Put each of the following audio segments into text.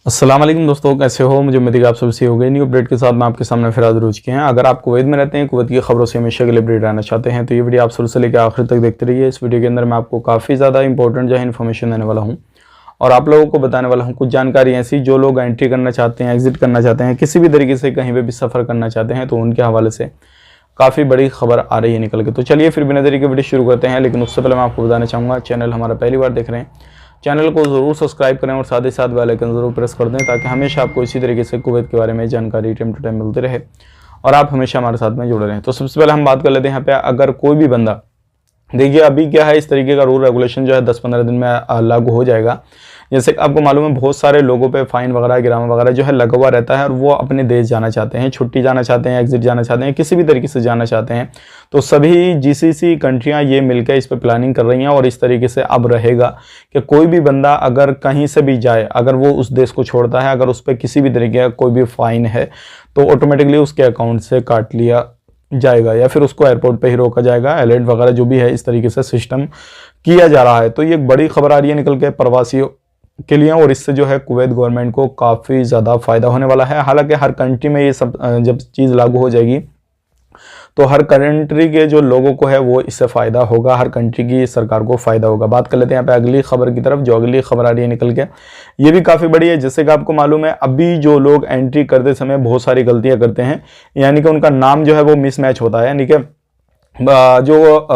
अस्सलाम वालेकुम दोस्तों, कैसे हो? मुझे उम्मीद है कि आप सबसे हो गए। न्यू अपडेट के साथ मैं आपके सामने फिर हाजिर हो चुके हैं। अगर आप कुवैत में रहते हैं, कुवैत की खबरों से हमेशा के लिए अपडेट रहना चाहते हैं तो ये वीडियो आप शुरू से लेकर आखिर तक देखते रहिए। इस वीडियो के अंदर मैं आपको काफ़ी ज़्यादा इंपॉर्टेंट जो है इन्फॉर्मेशन देने वाला हूँ और आप लोगों को बताने वाला हूँ कुछ जानकारी ऐसी जो लोग एंट्री करना चाहते हैं, एग्जिट करना चाहते हैं, किसी भी तरीके से कहीं पर भी सफ़र करना चाहते हैं तो उनके हवाले से काफ़ी बड़ी खबर आ रही है निकल के। तो चलिए फिर बिना देरी के वीडियो शुरू करते हैं, लेकिन उससे पहले मैं आपको बताना चाहूँगा, चैनल हमारा पहली बार देख रहे हैं, चैनल को ज़रूर सब्सक्राइब करें और साथ ही साथ बेल आइकन ज़रूर प्रेस कर दें ताकि हमेशा आपको इसी तरीके से कुवैत के बारे में जानकारी टाइम टू टाइम मिलती रहे और आप हमेशा हमारे साथ में जुड़े रहें। तो सबसे पहले हम बात कर लेते हैं यहाँ पे, अगर कोई भी बंदा, देखिए अभी क्या है, इस तरीके का रूल रेगुलेशन जो है 10-15 दिन में लागू हो जाएगा। जैसे आपको मालूम है बहुत सारे लोगों पे फाइन वगैरह गिरामा वगैरह जो है लगा हुआ रहता है और वो अपने देश जाना चाहते हैं, छुट्टी जाना चाहते हैं, एग्जिट जाना चाहते हैं, किसी भी तरीके से जाना चाहते हैं। तो सभी जीसीसी कंट्रियां ये मिलकर इस पर प्लानिंग कर रही हैं और इस तरीके से अब रहेगा कि कोई भी बंदा अगर कहीं से भी जाए, अगर वो उस देश को छोड़ता है, अगर उस पर किसी भी तरीके का कोई भी फाइन है तो ऑटोमेटिकली उसके अकाउंट से काट लिया जाएगा या फिर उसको एयरपोर्ट पे ही रोका जाएगा। अलर्ट वगैरह जो भी है इस तरीके से सिस्टम किया जा रहा है। तो ये एक बड़ी खबर आ रही है निकल के प्रवासियों के लिए और इससे जो है कुवैत गवर्नमेंट को काफ़ी ज़्यादा फायदा होने वाला है। हालांकि हर कंट्री में ये सब जब चीज़ लागू हो जाएगी तो हर कंट्री के जो लोगों को है वो इससे फ़ायदा होगा, हर कंट्री की सरकार को फ़ायदा होगा। बात कर लेते हैं यहाँ पे अगली खबर की तरफ। जो अगली खबर आ रही है निकल के, ये भी काफ़ी बड़ी है। जैसे कि आपको मालूम है अभी जो लोग एंट्री करते समय बहुत सारी गलतियां करते हैं, यानी कि उनका नाम जो है वो मिसमैच होता है, यानी कि जो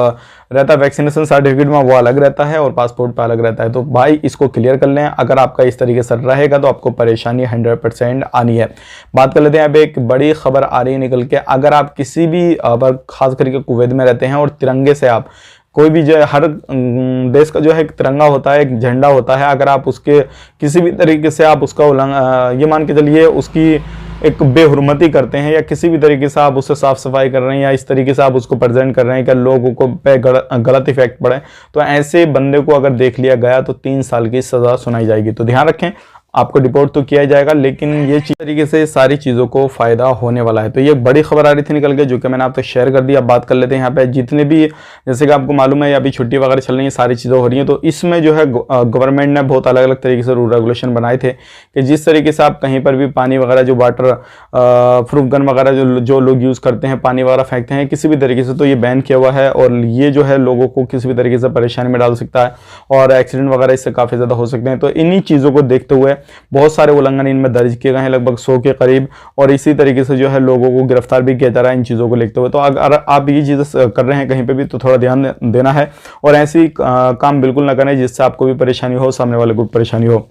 रहता है वैक्सीनेशन सर्टिफिकेट में वो अलग रहता है और पासपोर्ट पर अलग रहता है। तो भाई इसको क्लियर कर लें, अगर आपका इस तरीके से रहेगा तो आपको परेशानी 100% आनी है। बात कर लेते हैं यहाँ पे, एक बड़ी खबर आ रही है निकल के, अगर आप किसी भी खास करके कुवैत में रहते हैं और तिरंगे से आप कोई भी जो है, हर देश का जो है एक तिरंगा होता है, एक झंडा होता है, अगर आप उसके किसी भी तरीके से आप उसका ये मान के चलिए उसकी एक बेहुरमती करते हैं या किसी भी तरीके से आप उससे साफ सफाई कर रहे हैं या इस तरीके से आप उसको प्रेजेंट कर रहे हैं कि लोगों को पे गलत इफेक्ट पड़े, तो ऐसे बंदे को अगर देख लिया गया तो 3 साल की सज़ा सुनाई जाएगी। तो ध्यान रखें, आपको डिपोर्ट तो किया जाएगा, लेकिन ये तरीके से सारी चीज़ों को फ़ायदा होने वाला है। तो ये बड़ी खबर आ रही थी निकल के जो कि मैंने आप तक शेयर कर दी। अब बात कर लेते हैं यहाँ पे, जितने भी जैसे कि आपको मालूम है अभी छुट्टी वगैरह चल रही है, सारी चीज़ें हो रही हैं, तो इसमें जो है गवर्नमेंट ने बहुत अलग अलग तरीके से रूल रेगुलेशन बनाए थे कि जिस तरीके से आप कहीं पर भी पानी वगैरह जो वाटर प्रूफ गन वगैरह जो लोग यूज़ करते हैं, पानी वगैरह फेंकते हैं किसी भी तरीके से, तो ये बैन किया हुआ है और ये जो है लोगों को किसी भी तरीके से परेशानी में डाल सकता है और एक्सीडेंट वगैरह इससे काफ़ी ज़्यादा हो सकते हैं। तो इन्हीं चीज़ों को देखते हुए बहुत सारे उल्लंघन इनमें दर्ज किए गए हैं, लगभग 100 के करीब, और इसी तरीके से जो है लोगों को गिरफ्तार भी किया जा रहा है इन चीज़ों को देखते हुए। तो अगर आप ये चीज़ें कर रहे हैं कहीं पे भी तो थोड़ा ध्यान देना है और ऐसी काम बिल्कुल ना करें जिससे आपको भी परेशानी हो, सामने वाले को भी परेशानी हो।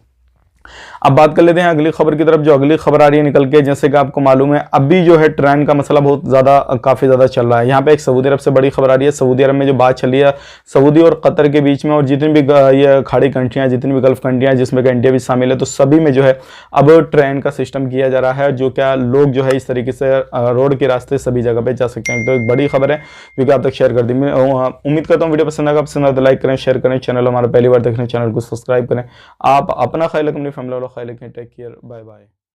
अब बात कर लेते हैं अगली खबर की तरफ। जो अगली खबर आ रही है निकल के, जैसे कि आपको मालूम है अभी जो है ट्रेन का मसला बहुत ज़्यादा काफ़ी ज़्यादा चल रहा है। यहाँ पे एक सऊदी अरब से बड़ी खबर आ रही है। सऊदी अरब में जो बात चल रही है सऊदी और कतर के बीच में, और जितनी भी ये खाड़ी कंट्रियाँ, जितनी भी गल्फ कंट्रियाँ जिसमें कि इंडिया भी शामिल है, तो सभी में जो है अब ट्रेन का सिस्टम किया जा रहा है, जो क्या लोग जो है इस तरीके से रोड के रास्ते सभी जगह पर जा सकते हैं। तो एक बड़ी खबर है जो कि आप तक शेयर कर दी। उम्मीद करता हूँ वीडियो पसंद आएगा, पसंद आए तो लाइक करें, शेयर करें, चैनल हमारा पहली बार देखने चैनल को सब्सक्राइब करें। आप अपना ख्याल रखें, अपनी फैमिली वालों का ख्याल रखें। Take care, bye bye.